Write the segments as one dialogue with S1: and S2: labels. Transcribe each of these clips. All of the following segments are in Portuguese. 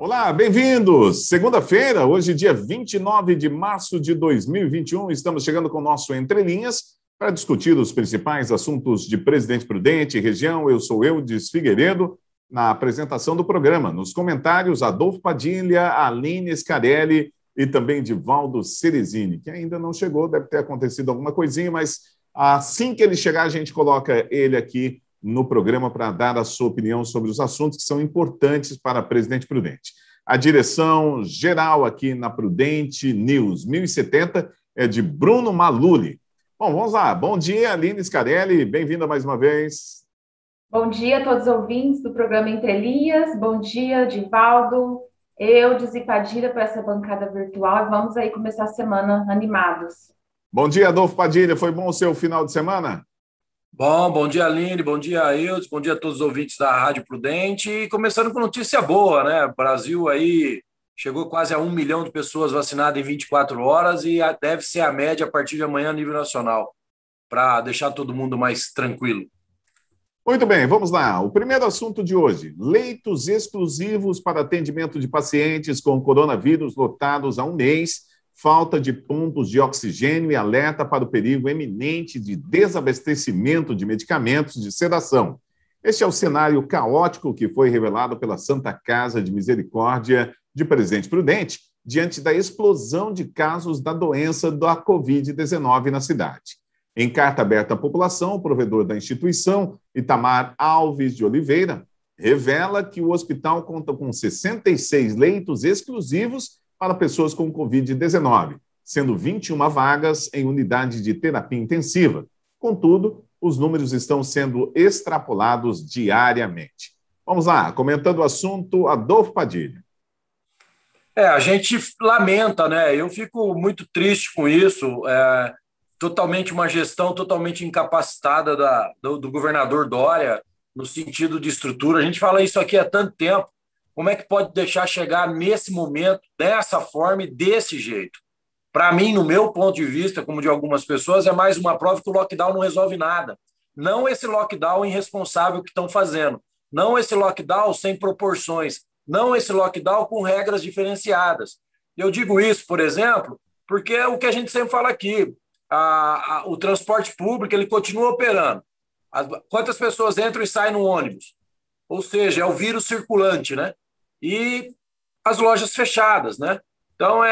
S1: Olá, bem-vindos! Segunda-feira, hoje dia 29 de março de 2021, estamos chegando com o nosso Entre Linhas para discutir os principais assuntos de Presidente Prudente e região. Eu sou Eudes Figueiredo, na apresentação do programa. Nos comentários, Adolfo Padilha, Aline Scarelli e também Divaldo Ceresini, que ainda não chegou, deve ter acontecido alguma coisinha, mas assim que ele chegar, a gente coloca ele aqui no programa para dar a sua opinião sobre os assuntos que são importantes para Presidente Prudente. A direção geral aqui na Prudente News 1070 é de Bruno Maluli. Bom, vamos lá. Bom dia, Aline Scarelli. Bem-vinda mais uma vez.
S2: Bom dia a todos os ouvintes do programa Entre Linhas. Bom dia, Divaldo, Eudes e Padilha para essa bancada virtual. E vamos aí começar a semana animados.
S1: Bom dia, Adolfo Padilha. Foi bom o seu final de semana?
S3: Bom dia, Aline, bom dia, Eudes, bom dia a todos os ouvintes da Rádio Prudente. E começando com notícia boa, né? O Brasil aí chegou quase a 1 milhão de pessoas vacinadas em 24 horas e deve ser a média a partir de amanhã a nível nacional, para deixar todo mundo mais tranquilo.
S1: Muito bem, vamos lá. O primeiro assunto de hoje: leitos exclusivos para atendimento de pacientes com coronavírus lotados há um mês. Falta de pontos de oxigênio e alerta para o perigo eminente de desabastecimento de medicamentos de sedação. Este é o cenário caótico que foi revelado pela Santa Casa de Misericórdia de Presidente Prudente diante da explosão de casos da doença da Covid-19 na cidade. Em carta aberta à população, o provedor da instituição, Itamar Alves de Oliveira, revela que o hospital conta com 66 leitos exclusivos para pessoas com Covid-19, sendo 21 vagas em unidade de terapia intensiva. Contudo, os números estão sendo extrapolados diariamente. Vamos lá, comentando o assunto, Adolfo Padilha.
S3: A gente lamenta, né? Eu fico muito triste com isso. Totalmente uma gestão totalmente incapacitada do governador Dória, no sentido de estrutura. A gente fala isso aqui há tanto tempo. Como é que pode deixar chegar nesse momento, dessa forma e desse jeito? Para mim, no meu ponto de vista, como de algumas pessoas, é mais uma prova que o lockdown não resolve nada. Não esse lockdown irresponsável que estão fazendo. Não esse lockdown sem proporções. Não esse lockdown com regras diferenciadas. Eu digo isso, por exemplo, porque é o que a gente sempre fala aqui. O transporte público ele continua operando. Quantas pessoas entram e saem no ônibus? Ou seja, é o vírus circulante, né? E as lojas fechadas, né? Então,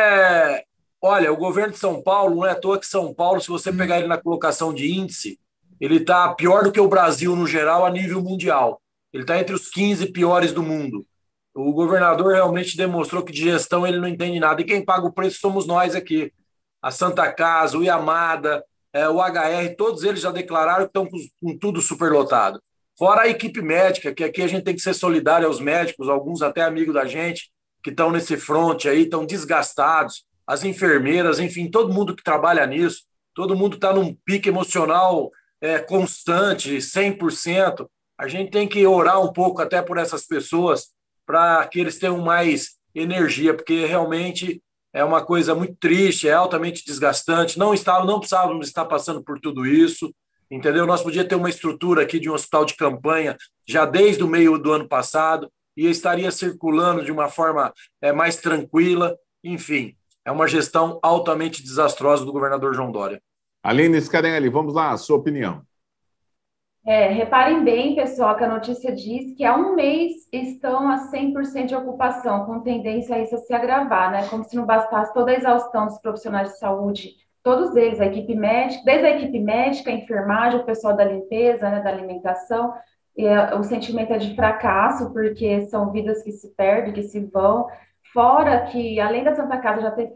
S3: olha, o governo de São Paulo, não é à toa que São Paulo, se você pegar ele na colocação de índice, ele está pior do que o Brasil no geral a nível mundial. Ele está entre os 15 piores do mundo. O governador realmente demonstrou que de gestão ele não entende nada. E quem paga o preço somos nós aqui. A Santa Casa, o Yamada, o HR, todos eles já declararam que estão com tudo superlotado. Fora a equipe médica, que aqui a gente tem que ser solidário aos médicos, alguns até amigos da gente, que estão nesse fronte aí, estão desgastados, as enfermeiras, enfim, todo mundo que trabalha nisso, todo mundo está num pique emocional constante, 100%. A gente tem que orar um pouco até por essas pessoas, para que eles tenham mais energia, porque realmente é uma coisa muito triste, é altamente desgastante, não precisávamos estar passando por tudo isso. Entendeu? Nós podíamos ter uma estrutura aqui de um hospital de campanha já desde o meio do ano passado e estaria circulando de uma forma mais tranquila. Enfim, é uma gestão altamente desastrosa do governador João Dória.
S1: Aline Scarelli, vamos lá, a sua opinião.
S2: Reparem bem, pessoal, que a notícia diz que há um mês estão a 100% de ocupação, com tendência a isso a se agravar, né? Como se não bastasse toda a exaustão dos profissionais de saúde, todos eles, a equipe médica, desde a equipe médica, a enfermagem, o pessoal da limpeza, né, da alimentação, o sentimento é de fracasso, porque são vidas que se perdem, que se vão, fora que, além da Santa Casa já ter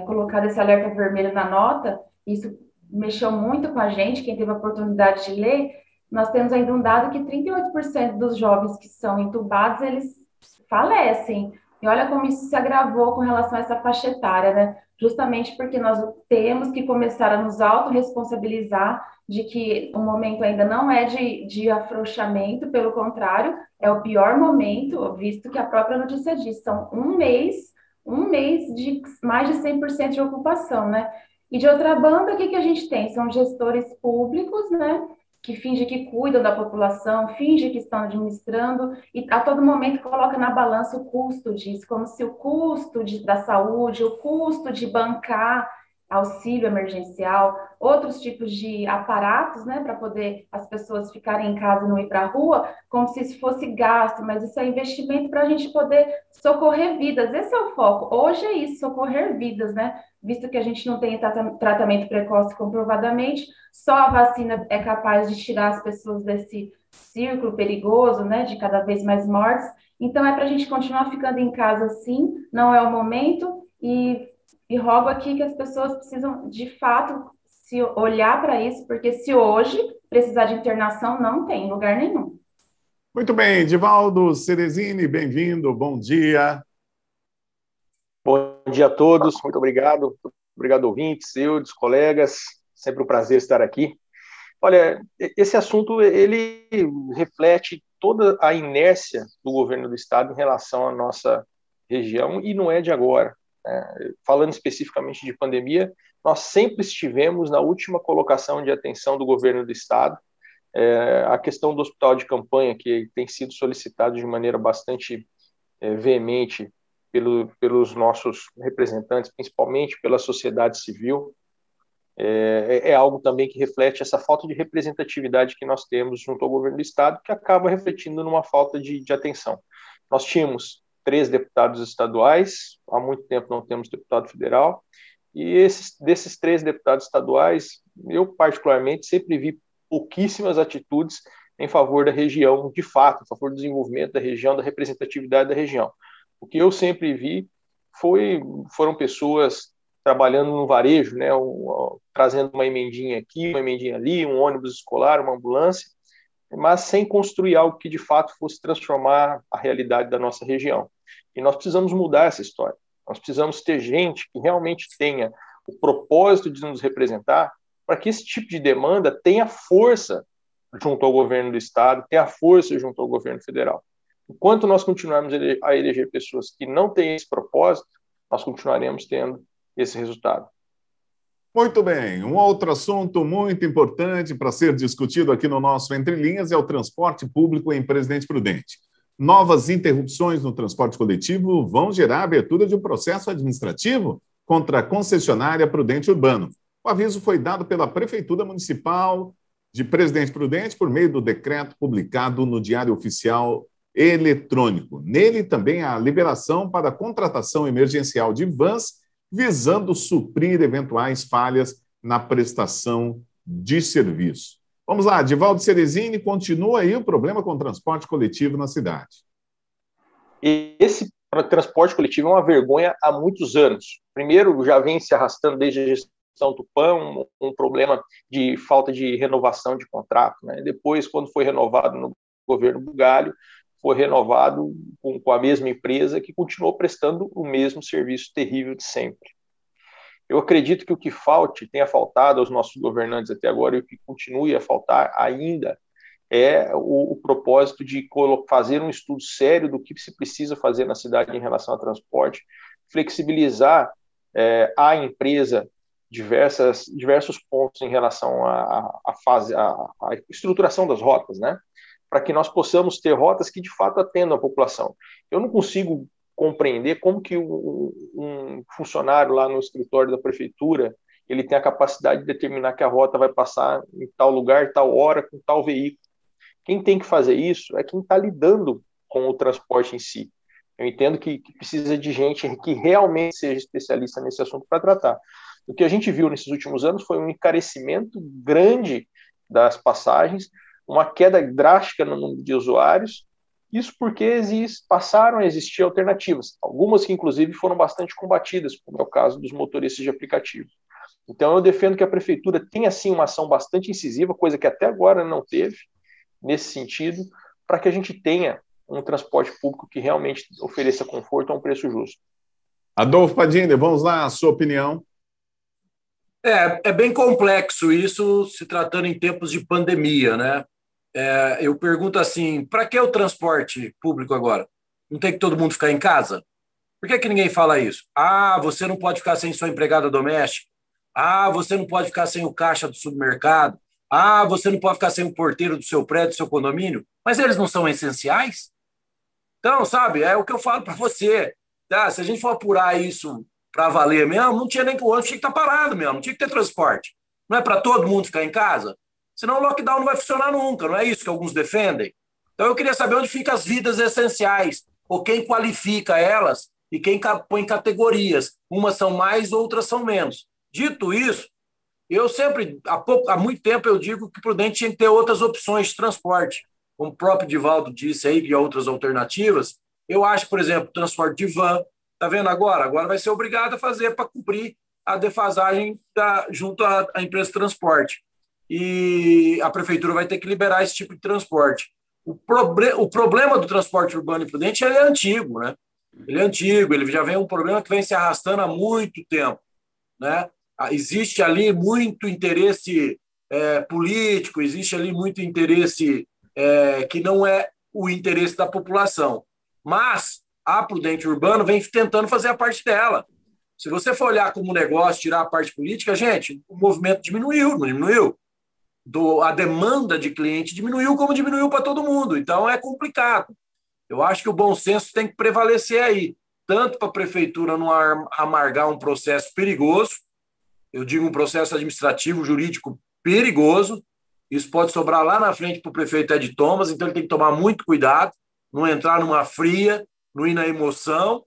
S2: colocado esse alerta vermelho na nota, isso mexeu muito com a gente, quem teve a oportunidade de ler, nós temos ainda um dado que 38% dos jovens que são entubados, eles falecem. E olha como isso se agravou com relação a essa faixa etária, né? Justamente porque nós temos que começar a nos autorresponsabilizar de que o momento ainda não é de afrouxamento, pelo contrário, é o pior momento, visto que a própria notícia diz, são um mês de mais de 100% de ocupação, né? E de outra banda, o que que a gente tem? São gestores públicos, né, que fingem que cuidam da população, fingem que estão administrando e a todo momento coloca na balança o custo disso, como se o custo da saúde, o custo de bancar auxílio emergencial, outros tipos de aparatos, né, para poder as pessoas ficarem em casa e não ir para a rua, como se isso fosse gasto, mas isso é investimento para a gente poder socorrer vidas. Esse é o foco. Hoje é isso, socorrer vidas, né? Visto que a gente não tem tratamento precoce comprovadamente, só a vacina é capaz de tirar as pessoas desse círculo perigoso, né, de cada vez mais mortes. Então, é para a gente continuar ficando em casa, sim, não é o momento, e rogo aqui que as pessoas precisam, de fato, se olhar para isso, porque se hoje precisar de internação, não tem em lugar nenhum.
S1: Muito bem, Divaldo Cerezini, bem-vindo, bom dia.
S4: Bom dia a todos, muito obrigado. Obrigado, ouvintes, colegas, sempre um prazer estar aqui. Olha, esse assunto, ele reflete toda a inércia do governo do Estado em relação à nossa região, e não é de agora. Falando especificamente de pandemia, nós sempre estivemos na última colocação de atenção do governo do Estado. A questão do hospital de campanha, que tem sido solicitado de maneira bastante veemente pelos nossos representantes, principalmente pela sociedade civil, é algo também que reflete essa falta de representatividade que nós temos junto ao governo do Estado, que acaba refletindo numa falta de atenção. Nós tínhamos 3 deputados estaduais, há muito tempo não temos deputado federal, e desses 3 deputados estaduais, eu particularmente sempre vi pouquíssimas atitudes em favor da região, de fato, em favor do desenvolvimento da região, da representatividade da região. O que eu sempre vi foram pessoas trabalhando no varejo, né, trazendo uma emendinha aqui, uma emendinha ali, um ônibus escolar, uma ambulância, mas sem construir algo que de fato fosse transformar a realidade da nossa região. E nós precisamos mudar essa história. Nós precisamos ter gente que realmente tenha o propósito de nos representar, para que esse tipo de demanda tenha força junto ao governo do Estado, tenha força junto ao governo federal. Enquanto nós continuarmos a eleger pessoas que não têm esse propósito, nós continuaremos tendo esse resultado.
S1: Muito bem. Um outro assunto muito importante para ser discutido aqui no nosso Entre Linhas é o transporte público em Presidente Prudente. Novas interrupções no transporte coletivo vão gerar a abertura de um processo administrativo contra a concessionária Prudente Urbano. O aviso foi dado pela Prefeitura Municipal de Presidente Prudente por meio do decreto publicado no Diário Oficial Eletrônico. Nele também há a liberação para a contratação emergencial de vans, visando suprir eventuais falhas na prestação de serviço. Vamos lá, Divaldo Cerezini, continua aí o problema com o transporte coletivo na cidade.
S4: Esse transporte coletivo é uma vergonha há muitos anos. Primeiro, já vem se arrastando desde a gestão Tupã, um problema de falta de renovação de contrato, né? Depois, quando foi renovado no governo Bugalho, foi renovado com a mesma empresa que continuou prestando o mesmo serviço terrível de sempre. Eu acredito que o que tenha faltado aos nossos governantes até agora, e o que continue a faltar ainda, é o propósito de fazer um estudo sério do que se precisa fazer na cidade em relação ao transporte, flexibilizar a empresa diversos pontos em relação à estruturação das rotas, né? Para que nós possamos ter rotas que, de fato, atendam a população. Eu não consigo compreender como que um funcionário lá no escritório da prefeitura ele tem a capacidade de determinar que a rota vai passar em tal lugar, tal hora, com tal veículo. Quem tem que fazer isso é quem está lidando com o transporte em si. Eu entendo que precisa de gente que realmente seja especialista nesse assunto para tratar. O que a gente viu nesses últimos anos foi um encarecimento grande das passagens, uma queda drástica no número de usuários, isso porque passaram a existir alternativas, algumas que inclusive foram bastante combatidas, como é o caso dos motoristas de aplicativo. Então eu defendo que a prefeitura tenha sim uma ação bastante incisiva, coisa que até agora não teve, nesse sentido, para que a gente tenha um transporte público que realmente ofereça conforto a um preço justo.
S1: Adolfo Padilha, vamos lá, a sua opinião.
S3: É bem complexo isso, se tratando em tempos de pandemia, né? Eu pergunto assim, para que o transporte público agora? Não tem que todo mundo ficar em casa? Por que ninguém fala isso? Você não pode ficar sem sua empregada doméstica? Ah, você não pode ficar sem o caixa do supermercado. Ah, você não pode ficar sem o porteiro do seu prédio, do seu condomínio. Mas eles não são essenciais? Então, sabe, é o que eu falo para você. Tá? Se a gente for apurar isso para valer mesmo, não tinha nem que o ônibus tinha que estar parado mesmo, não tinha que ter transporte. Não é para todo mundo ficar em casa? Senão o lockdown não vai funcionar nunca, não é isso que alguns defendem? Então eu queria saber onde ficam as vidas essenciais, ou quem qualifica elas e quem põe categorias. Umas são mais, outras são menos. Dito isso, eu sempre, há muito tempo, eu digo que Prudente tinha que ter outras opções de transporte. Como o próprio Divaldo disse aí, que há outras alternativas. Eu acho, por exemplo, transporte de van. Está vendo agora? Agora vai ser obrigado a fazer para cumprir a defasagem junto à empresa de transporte. E a prefeitura vai ter que liberar esse tipo de transporte. O problema do transporte urbano e Prudente ele é antigo, né? Ele é antigo, ele já vem um problema que vem se arrastando há muito tempo, né? Existe ali muito interesse político, existe ali muito interesse que não é o interesse da população. Mas a Prudente Urbano vem tentando fazer a parte dela. Se você for olhar como negócio, tirar a parte política, gente, o movimento diminuiu, não diminuiu? A demanda de cliente diminuiu como diminuiu para todo mundo. Então é complicado. Eu acho que o bom senso tem que prevalecer aí, tanto para a prefeitura não amargar um processo perigoso, eu digo um processo administrativo, jurídico perigoso, isso pode sobrar lá na frente para o prefeito Ed Thomas, então ele tem que tomar muito cuidado, não entrar numa fria, não ir na emoção,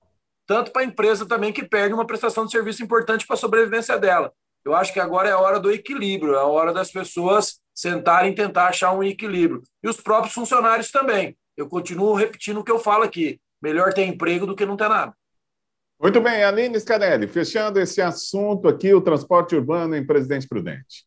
S3: tanto para a empresa também que perde uma prestação de serviço importante para a sobrevivência dela. Eu acho que agora é a hora do equilíbrio, é a hora das pessoas sentarem e tentar achar um equilíbrio. E os próprios funcionários também. Eu continuo repetindo o que eu falo aqui. Melhor ter emprego do que não ter nada.
S1: Muito bem, Aline Scarelli, fechando esse assunto aqui, o transporte urbano em Presidente Prudente.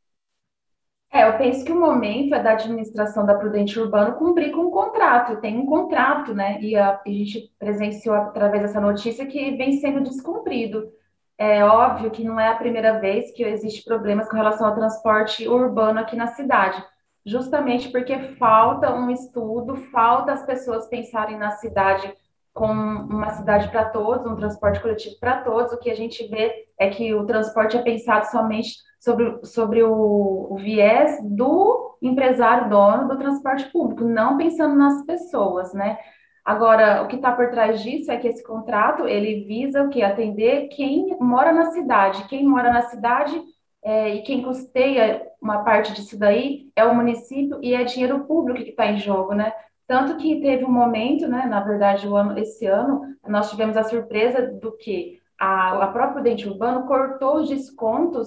S2: Eu penso que o momento é da administração da Prudente Urbano cumprir com um contrato. Tem um contrato, né? E a gente presenciou através dessa notícia que vem sendo descumprido. É óbvio que não é a primeira vez que existe problemas com relação ao transporte urbano aqui na cidade, justamente porque falta um estudo, falta as pessoas pensarem na cidade como uma cidade para todos, um transporte coletivo para todos. O que a gente vê é que o transporte é pensado somente sobre o viés do empresário dono do transporte público, não pensando nas pessoas, né? Agora, o que está por trás disso é que esse contrato, ele visa o quê? Atender quem mora na cidade. Quem mora na cidade e quem custeia uma parte disso daí é o município e é dinheiro público que está em jogo, né? Tanto que teve um momento, né? Na verdade, esse ano, nós tivemos a surpresa do que a própria Prudente Urbano cortou os descontos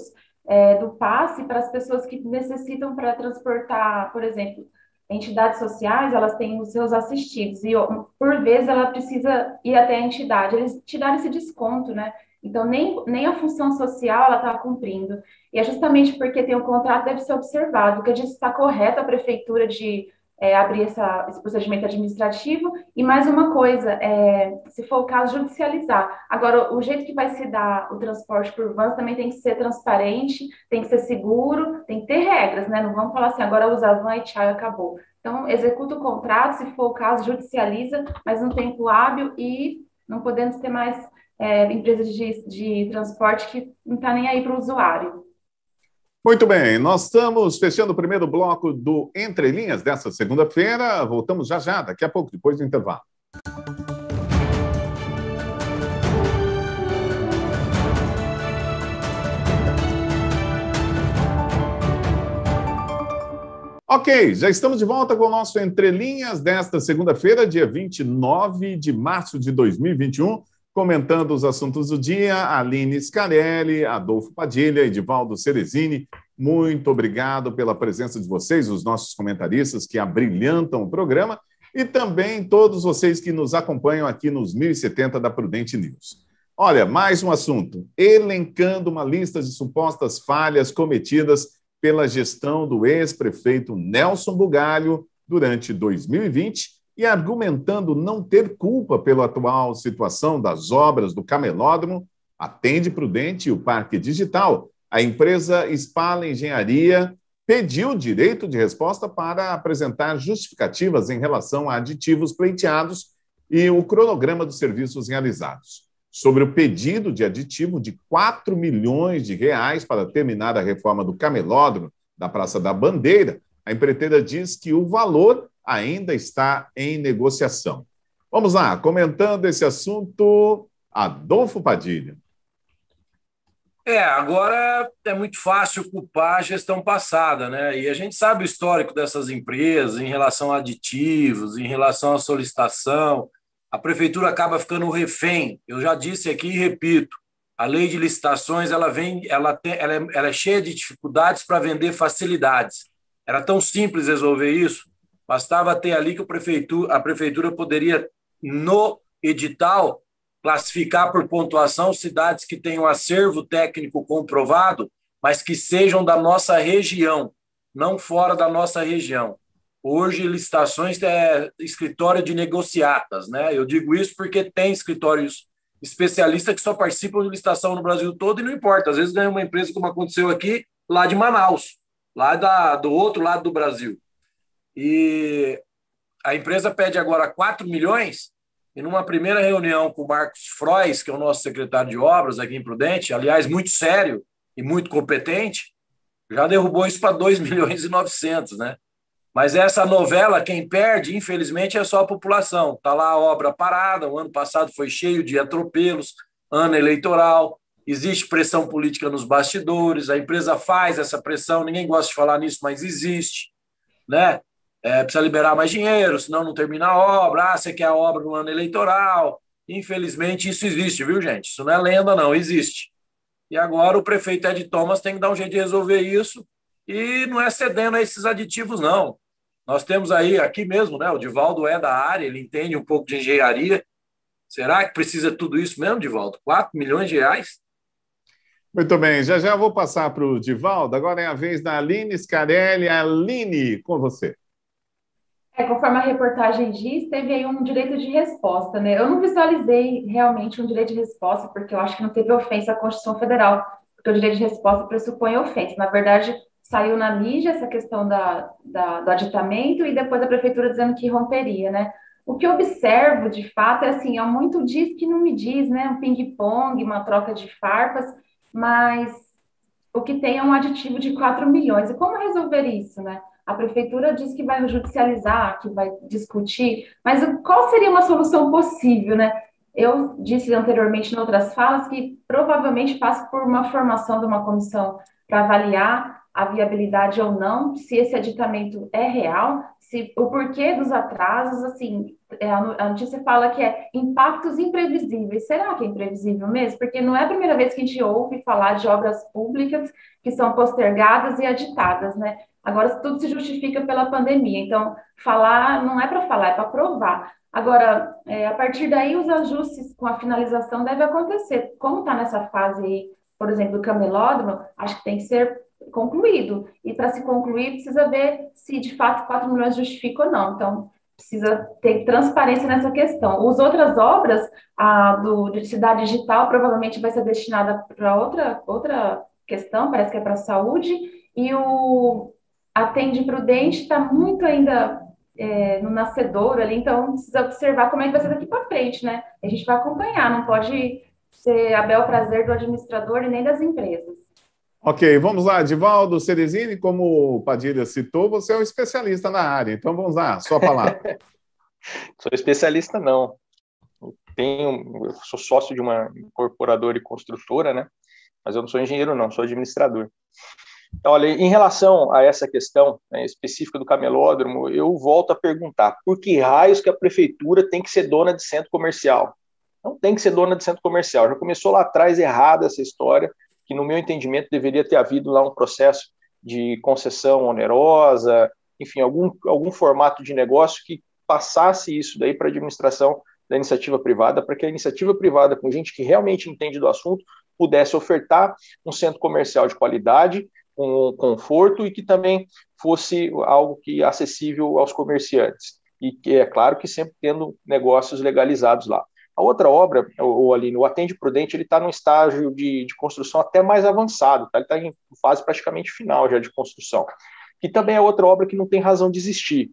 S2: do passe para as pessoas que necessitam para transportar, por exemplo, entidades sociais, elas têm os seus assistidos, e por vezes ela precisa ir até a entidade, eles te dão esse desconto, né? Então, nem a função social ela está cumprindo. E é justamente porque tem um contrato, deve ser observado, que a gente está correto a prefeitura de abrir esse procedimento administrativo. E mais uma coisa, se for o caso, judicializar. Agora, o jeito que vai se dar o transporte por vans também tem que ser transparente, tem que ser seguro, tem que ter regras, né? Não vamos falar assim, agora usa a van e tchau, acabou. Então, executa o contrato, se for o caso, judicializa, mas no tempo hábil e não podemos ter mais empresas de transporte que não está nem aí para o usuário.
S1: Muito bem, nós estamos fechando o primeiro bloco do Entre Linhas dessa segunda-feira. Voltamos já já, daqui a pouco, depois do intervalo. Ok, já estamos de volta com o nosso Entre Linhas desta segunda-feira, dia 29 de março de 2021. Comentando os assuntos do dia, Aline Scarelli, Adolfo Padilha, Edivaldo Cerezini, muito obrigado pela presença de vocês, os nossos comentaristas que abrilhantam o programa, e também todos vocês que nos acompanham aqui nos 1070 da Prudente News. Olha, mais um assunto, elencando uma lista de supostas falhas cometidas pela gestão do ex-prefeito Nelson Bugalho durante 2020, e argumentando não ter culpa pela atual situação das obras do camelódromo, Atende Prudente e o Parque Digital, a empresa Spala Engenharia pediu direito de resposta para apresentar justificativas em relação a aditivos pleiteados e o cronograma dos serviços realizados. sobre o pedido de aditivo de 4 milhões de reais para terminar a reforma do camelódromo da Praça da Bandeira. A empreiteira diz que o valor ainda está em negociação. Vamos lá, comentando esse assunto, Adolfo Padilha.
S3: Agora é muito fácil culpar a gestão passada, né? E a gente sabe o histórico dessas empresas em relação a aditivos, em relação à solicitação. A prefeitura acaba ficando refém. Eu já disse aqui e repito, a lei de licitações ela é cheia de dificuldades para vender facilidades. Era tão simples resolver isso, bastava ter ali que a prefeitura poderia, no edital, classificar por pontuação cidades que tenham acervo técnico comprovado, mas que sejam da nossa região, não fora da nossa região. Hoje, licitações é escritório de negociatas, né? Eu digo isso porque tem escritórios especialistas que só participam de licitação no Brasil todo e não importa. Às vezes ganha uma empresa, como aconteceu aqui, lá de Manaus, lá do outro lado do Brasil. E a empresa pede agora 4 milhões e numa primeira reunião com o Marcos Frois, que é o nosso secretário de obras aqui em Prudente, aliás, muito sério e muito competente, já derrubou isso para 2 milhões e 900, né? Mas essa novela, quem perde, infelizmente, é só a população. Está lá a obra parada, o ano passado foi cheio de atropelos, ano eleitoral, existe pressão política nos bastidores, a empresa faz essa pressão, ninguém gosta de falar nisso, mas existe, né? Precisa liberar mais dinheiro, senão não termina a obra. Você quer a obra no ano eleitoral. Infelizmente, isso existe, viu, gente? Isso não é lenda, não, existe. E agora o prefeito Ed Thomas tem que dar um jeito de resolver isso e não é cedendo a esses aditivos, não. Nós temos aí, aqui mesmo, né? O Divaldo é da área, ele entende um pouco de engenharia. Será que precisa tudo isso mesmo, Divaldo? 4 milhões de reais?
S1: Muito bem, já vou passar para o Divaldo. Agora é a vez da Aline Scarelli. Aline, com você.
S2: Conforme a reportagem diz, teve aí um direito de resposta, né? Eu não visualizei realmente um direito de resposta, porque eu acho que não teve ofensa à Constituição Federal, porque o direito de resposta pressupõe ofensa. Na verdade, saiu na mídia essa questão do aditamento e depois a prefeitura dizendo que romperia, né? O que eu observo, de fato, é assim, é muito diz que não me diz, né? Um ping-pong, uma troca de farpas, mas o que tem é um aditivo de 4 milhões. E como resolver isso, né? A prefeitura diz que vai judicializar, que vai discutir, mas qual seria uma solução possível, né? Eu disse anteriormente em outras falas que provavelmente passa por uma formação de uma comissão para avaliar a viabilidade ou não, se esse aditamento é real, se o porquê dos atrasos, assim, a notícia fala que é impactos imprevisíveis. Será que é imprevisível mesmo? Porque não é a primeira vez que a gente ouve falar de obras públicas que são postergadas e aditadas, né? Agora, tudo se justifica pela pandemia. Então, falar não é para falar, é para provar. Agora, a partir daí, os ajustes com a finalização devem acontecer. Como está nessa fase aí, por exemplo, do camelódromo, acho que tem que ser concluído. E para se concluir, precisa ver se de fato 4 milhões justifica ou não. Então, precisa ter transparência nessa questão. As outras obras, de Cidade Digital, provavelmente vai ser destinada para outra questão, parece que é para a saúde, e o Atende Prudente está muito ainda no nascedouro ali, então precisa observar como é que vai ser daqui para frente, né? A gente vai acompanhar, não pode ser a bel prazer do administrador e nem das empresas.
S1: Ok, vamos lá, Divaldo Ceresini, como o Padilha citou, você é um especialista na área, então vamos lá, sua palavra.
S4: Sou especialista, não. Eu sou sócio de uma incorporadora e construtora, né? Mas eu não sou engenheiro, não, sou administrador. Então, olha, em relação a essa questão, né, específica do camelódromo, eu volto a perguntar, por que raios que a prefeitura tem que ser dona de centro comercial? Não tem que ser dona de centro comercial. Já começou lá atrás errada essa história, que no meu entendimento deveria ter havido lá um processo de concessão onerosa, enfim, algum formato de negócio que passasse isso daí para a administração da iniciativa privada, para que a iniciativa privada, com gente que realmente entende do assunto, pudesse ofertar um centro comercial de qualidade, com conforto e que também fosse algo que acessível aos comerciantes. E que é claro que sempre tendo negócios legalizados lá. A outra obra, ali no Atende Prudente, ele está num estágio de construção até mais avançado, tá? Ele está em fase praticamente final já de construção. Que também é outra obra que não tem razão de existir.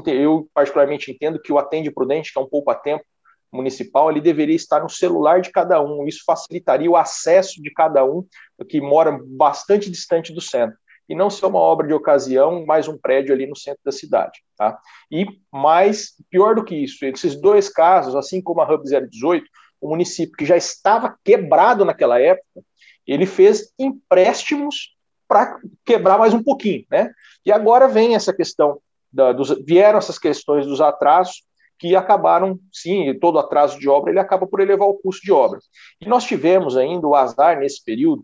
S4: Eu particularmente entendo que o Atende Prudente, que é um poupa-tempo municipal, ele deveria estar no celular de cada um. Isso facilitaria o acesso de cada um que mora bastante distante do centro. E não ser uma obra de ocasião, mais um prédio ali no centro da cidade. Tá? E pior do que isso, esses dois casos, assim como a Hub 018, o município que já estava quebrado naquela época, ele fez empréstimos para quebrar mais um pouquinho. Né? E agora vem essa questão, vieram essas questões dos atrasos, que acabaram, sim, todo atraso de obra, ele acaba por elevar o custo de obra. E nós tivemos ainda o azar, nesse período,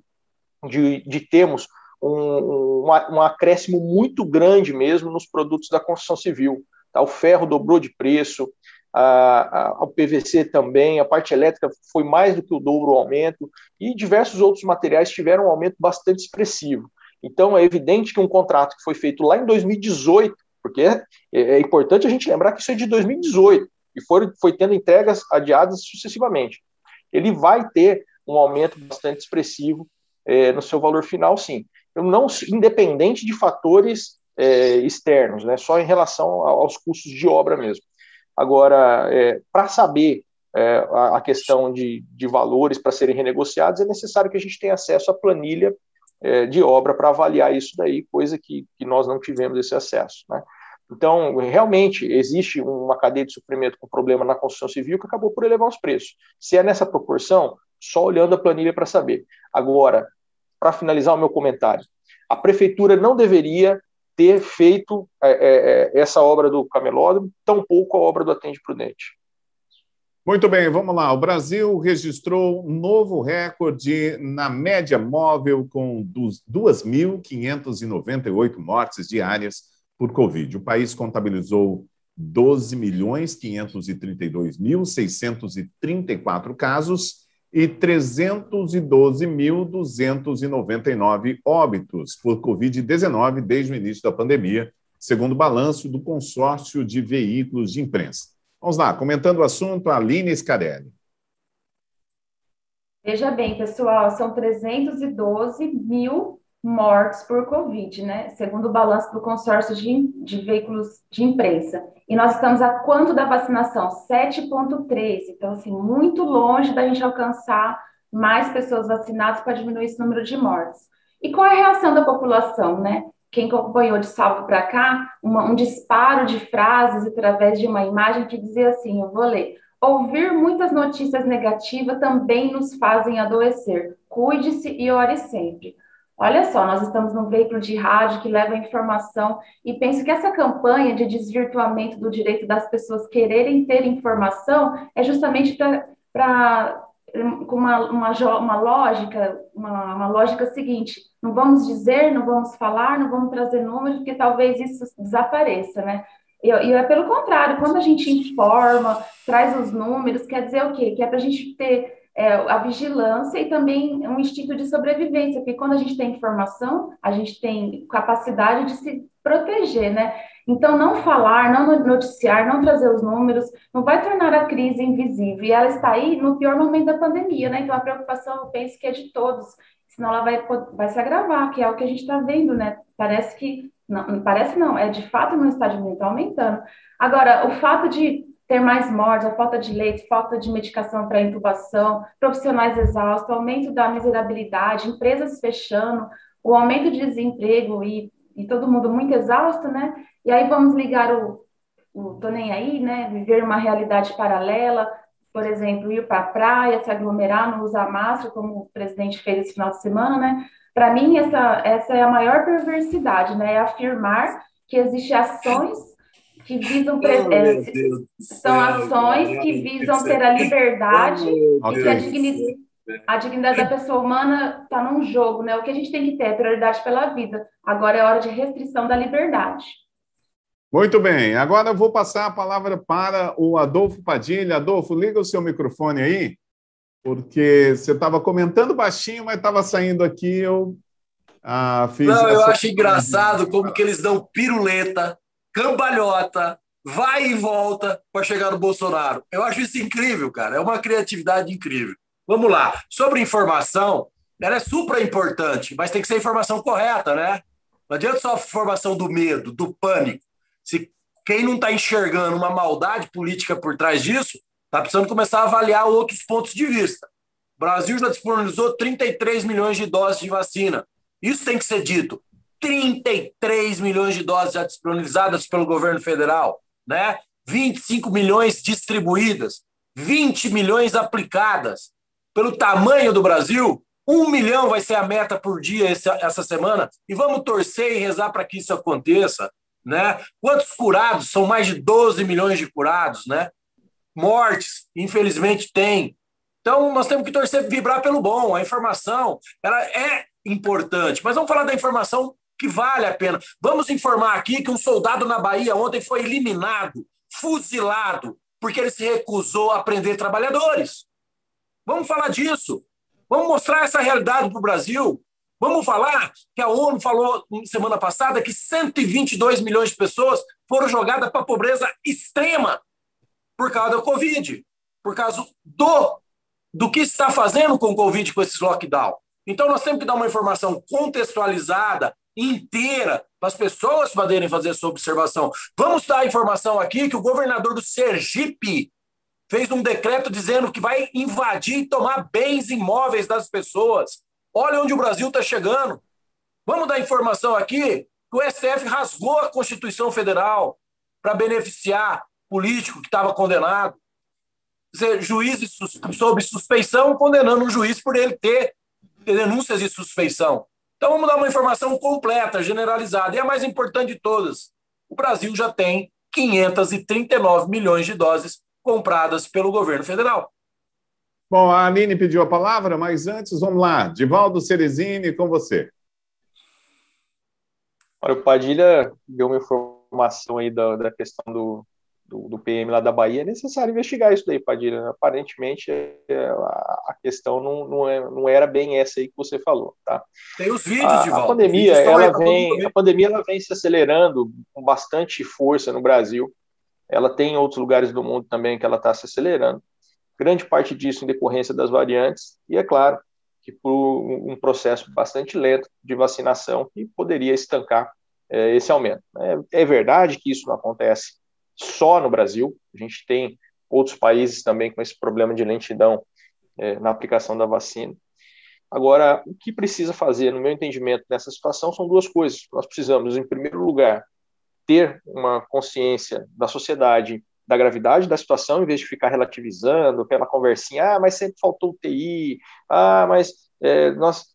S4: de termos um acréscimo muito grande mesmo nos produtos da construção civil. Tá? O ferro dobrou de preço, o PVC também, a parte elétrica foi mais do que o dobro o aumento, e diversos outros materiais tiveram um aumento bastante expressivo. Então, é evidente que um contrato que foi feito lá em 2018, porque é importante a gente lembrar que isso é de 2018, e foi tendo entregas adiadas sucessivamente. Ele vai ter um aumento bastante expressivo no seu valor final, sim. Não independente de fatores externos, né, só em relação aos custos de obra mesmo. Agora, para saber a questão de valores para serem renegociados, é necessário que a gente tenha acesso à planilha de obra para avaliar isso daí, coisa que nós não tivemos esse acesso. Né? Então, realmente, existe uma cadeia de suprimento com problema na construção civil que acabou por elevar os preços. Se é nessa proporção, só olhando a planilha para saber. Agora, para finalizar o meu comentário, a prefeitura não deveria ter feito essa obra do camelódromo, tampouco a obra do Atende Prudente.
S1: Muito bem, vamos lá. O Brasil registrou um novo recorde na média móvel, com 2.598 mortes diárias por Covid. O país contabilizou 12.532.634 casos e 312.299 óbitos por Covid-19 desde o início da pandemia, segundo o balanço do consórcio de veículos de imprensa. Vamos lá, comentando o assunto, a Aline Scarelli.
S2: Veja bem, pessoal, são 312 mil mortes por Covid, né? Segundo o balanço do consórcio de veículos de imprensa. E nós estamos a quanto da vacinação? 7,3. Então, assim, muito longe da gente alcançar mais pessoas vacinadas para diminuir esse número de mortes. E qual é a reação da população, né? Quem acompanhou de salto para cá, um disparo de frases através de uma imagem que dizia assim, eu vou ler: ouvir muitas notícias negativas também nos fazem adoecer. Cuide-se e ore sempre. Olha só, nós estamos num veículo de rádio que leva informação e penso que essa campanha de desvirtuamento do direito das pessoas quererem ter informação é justamente com uma lógica seguinte: não vamos dizer, não vamos falar, não vamos trazer números, porque talvez isso desapareça, né? E é pelo contrário, quando a gente informa, traz os números, quer dizer o quê? Que é para a gente ter a vigilância e também um instinto de sobrevivência, porque quando a gente tem informação, a gente tem capacidade de se proteger, né? Então, não falar, não noticiar, não trazer os números, não vai tornar a crise invisível. E ela está aí no pior momento da pandemia, né? Então, a preocupação, eu penso que é de todos, senão ela vai se agravar, que é o que a gente está vendo, né? Parece que, não, de fato não está diminuindo, está aumentando. Agora, o fato de ter mais mortes, a falta de leite, falta de medicação para intubação, profissionais exaustos, aumento da miserabilidade, empresas fechando, o aumento de desemprego e todo mundo muito exausto, né? E aí vamos ligar tô nem aí, né? Viver uma realidade paralela, por exemplo, ir para a praia, se aglomerar, não usar máscara, como o presidente fez esse final de semana, né? Para mim, essa é a maior perversidade, né? É afirmar que existem ações que visam são ações que visam ter a liberdade e que a dignidade da pessoa humana está num jogo, né? O que a gente tem que ter é prioridade pela vida. Agora é hora de restrição da liberdade.
S1: Muito bem, agora eu vou passar a palavra para o Adolfo Padilha. Adolfo, liga o seu microfone aí, porque você estava comentando baixinho, mas estava saindo aqui, eu fiz...
S3: Não, eu acho engraçado como que eles dão piruleta, cambalhota, vai e volta para chegar no Bolsonaro. Eu acho isso incrível, cara. É uma criatividade incrível. Vamos lá. Sobre informação, ela é super importante, mas tem que ser informação correta, né? Não adianta só a informação do medo, do pânico. Se quem não está enxergando uma maldade política por trás disso, Está precisando começar a avaliar outros pontos de vista. O Brasil já disponibilizou 33 milhões de doses de vacina. Isso tem que ser dito. 33 milhões de doses já disponibilizadas pelo governo federal, né? 25 milhões distribuídas, 20 milhões aplicadas. Pelo tamanho do Brasil, 1 milhão vai ser a meta por dia essa semana, e vamos torcer e rezar para que isso aconteça, né? Quantos curados? São mais de 12 milhões de curados, né? Mortes, infelizmente, tem. Então, nós temos que torcer, vibrar pelo bom. A informação, ela é importante, mas vamos falar da informação que vale a pena. Vamos informar aqui que um soldado na Bahia ontem foi eliminado, fuzilado, porque ele se recusou a prender trabalhadores. Vamos falar disso. Vamos mostrar essa realidade para o Brasil. Vamos falar que a ONU falou semana passada que 122 milhões de pessoas foram jogadas para a pobreza extrema por causa da Covid, por causa do que está fazendo com o Covid, com esse lockdown. Então, nós temos que dar uma informação contextualizada, inteira, para as pessoas poderem fazer essa observação. Vamos dar a informação aqui que o governador do Sergipe fez um decreto dizendo que vai invadir e tomar bens imóveis das pessoas. Olha onde o Brasil está chegando. Vamos dar informação aqui que o STF rasgou a Constituição Federal para beneficiar político que estava condenado. Quer dizer, juízes sob suspeição condenando um juiz por ele ter denúncias de suspeição. Então vamos dar uma informação completa, generalizada. E a mais importante de todas, o Brasil já tem 539 milhões de doses compradas pelo governo federal.
S1: Bom, a Aline pediu a palavra, mas antes, vamos lá. Divaldo Ceresini, com você.
S4: Olha, o Padilha deu uma informação aí da questão do PM lá da Bahia. É necessário investigar isso daí, Padilha. Aparentemente, a questão não era bem essa aí que você falou, tá?
S3: Tem os vídeos, Divaldo.
S4: A pandemia ela vem se acelerando com bastante força no Brasil. Ela tem em outros lugares do mundo também que ela está se acelerando. Grande parte disso em decorrência das variantes, e é claro que por um processo bastante lento de vacinação que poderia estancar esse aumento. É verdade que isso não acontece só no Brasil, a gente tem outros países também com esse problema de lentidão na aplicação da vacina. Agora, o que precisa fazer, no meu entendimento, nessa situação, são duas coisas. Nós precisamos, em primeiro lugar, ter uma consciência da sociedade da gravidade da situação, em vez de ficar relativizando aquela conversinha, mas sempre faltou UTI, mas nós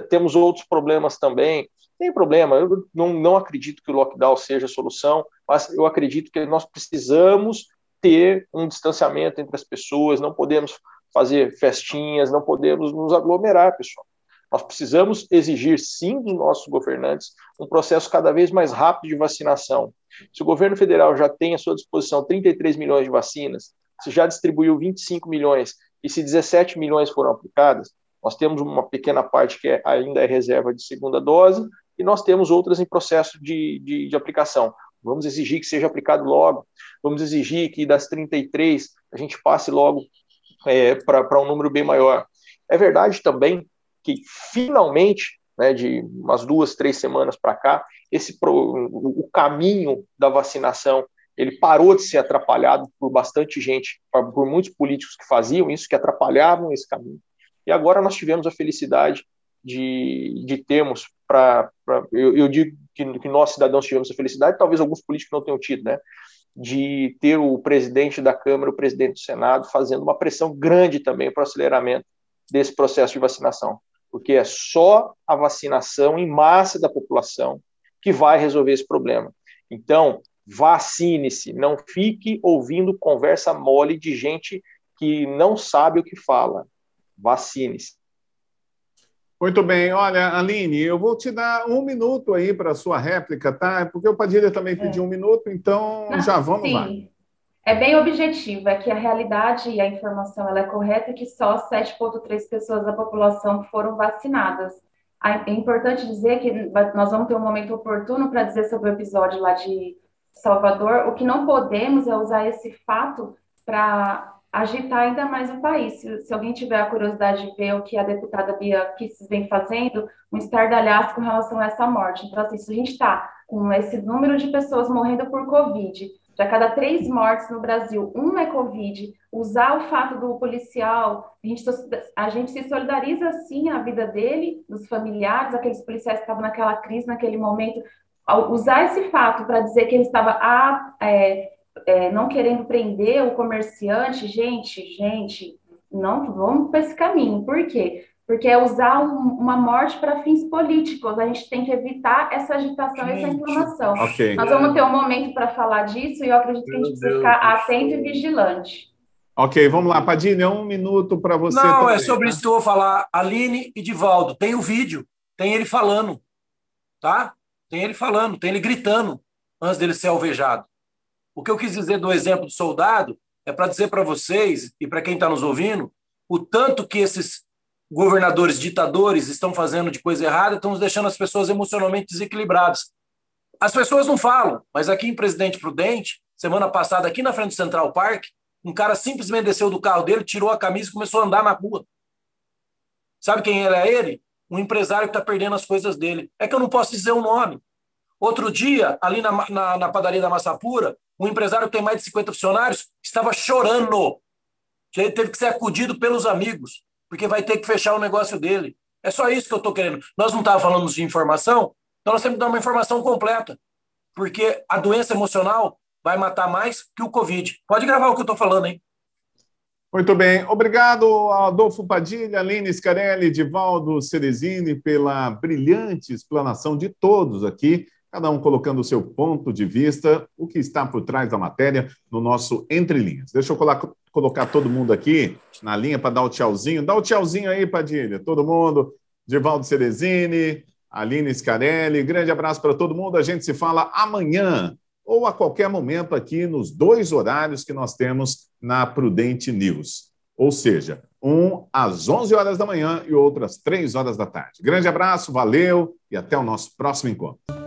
S4: temos outros problemas também. Tem problema, eu não acredito que o lockdown seja a solução, mas eu acredito que nós precisamos ter um distanciamento entre as pessoas, não podemos fazer festinhas, não podemos nos aglomerar, pessoal. Nós precisamos exigir, sim, dos nossos governantes um processo cada vez mais rápido de vacinação. Se o governo federal já tem à sua disposição 33 milhões de vacinas, se já distribuiu 25 milhões e se 17 milhões foram aplicadas, nós temos uma pequena parte que ainda é reserva de segunda dose e nós temos outras em processo de aplicação. Vamos exigir que seja aplicado logo, vamos exigir que das 33 a gente passe logo para um número bem maior. É verdade também que finalmente, de umas 2, 3 semanas para cá, o caminho da vacinação ele parou de ser atrapalhado por bastante gente, por muitos políticos que faziam isso, que atrapalhavam esse caminho. E agora nós tivemos a felicidade de termos, eu digo que nós cidadãos tivemos a felicidade, talvez alguns políticos não tenham tido, de ter o presidente da Câmara, o presidente do Senado, fazendo uma pressão grande também para o aceleramento desse processo de vacinação, porque é só a vacinação em massa da população que vai resolver esse problema. Então, vacine-se, não fique ouvindo conversa mole de gente que não sabe o que fala. Vacine-se.
S1: Muito bem. Olha, Aline, eu vou te dar 1 minuto aí para a sua réplica, tá? Porque o Padilha também pediu 1 minuto, então já vamos lá.
S2: Sim. É bem objetivo, é que a realidade e a informação ela é correta e que só 7,3 pessoas da população foram vacinadas. É importante dizer que nós vamos ter um momento oportuno para dizer sobre o episódio lá de Salvador. O que não podemos é usar esse fato para agitar ainda mais o país. Se alguém tiver a curiosidade de ver o que a deputada Bia Kicis vem fazendo, um estardalhaço com relação a essa morte. Então, assim, se a gente está com esse número de pessoas morrendo por Covid, de a cada 3 mortes no Brasil, uma é Covid, usar o fato do policial, a gente se solidariza, sim, a vida dele, dos familiares, aqueles policiais que estavam naquela crise, naquele momento, usar esse fato para dizer que ele estava não querendo prender o comerciante, gente, não vamos para esse caminho. Por quê? Porque é usar uma morte para fins políticos. A gente tem que evitar essa agitação, essa inflamação.
S1: Okay.
S2: Nós vamos ter um momento para falar disso e eu acredito que a gente precisa ficar atento e vigilante.
S1: Ok, vamos lá. Padilha, 1 minuto para você.
S3: Não,
S1: também,
S3: é sobre isso que eu vou falar. Aline e Divaldo, tem o vídeo, tem ele falando, tá? Tem ele falando, tem ele gritando antes dele ser alvejado. O que eu quis dizer do exemplo do soldado é para dizer para vocês e para quem está nos ouvindo o tanto que esses governadores ditadores estão fazendo de coisa errada, estão deixando as pessoas emocionalmente desequilibradas. As pessoas não falam, mas aqui em Presidente Prudente, semana passada, aqui na frente do Central Park, um cara simplesmente desceu do carro dele, tirou a camisa e começou a andar na rua. Sabe quem é ele? Um empresário que está perdendo as coisas dele. É que eu não posso dizer o nome. Outro dia, ali na padaria da Massa Pura, um empresário que tem mais de 50 funcionários estava chorando. Ele teve que ser acudido pelos amigos, porque vai ter que fechar o negócio dele. É só isso que eu estou querendo. Nós não estávamos falando de informação, então nós temos que dar uma informação completa, porque a doença emocional vai matar mais que o Covid. Pode gravar o que eu estou falando, hein?
S1: Muito bem. Obrigado, Adolfo Padilha, Aline Scarelli, Divaldo Ceresini, pela brilhante explanação de todos aqui, cada um colocando o seu ponto de vista, o que está por trás da matéria no nosso Entre Linhas. Deixa eu colocar todo mundo aqui na linha para dar o tchauzinho. Dá o tchauzinho aí, Padilha. Todo mundo. Divaldo Ceresini, Aline Scarelli. Grande abraço para todo mundo. A gente se fala amanhã ou a qualquer momento aqui nos 2 horários que nós temos na Prudente News. Ou seja, um às 11 horas da manhã e outro às 3 horas da tarde. Grande abraço, valeu e até o nosso próximo encontro.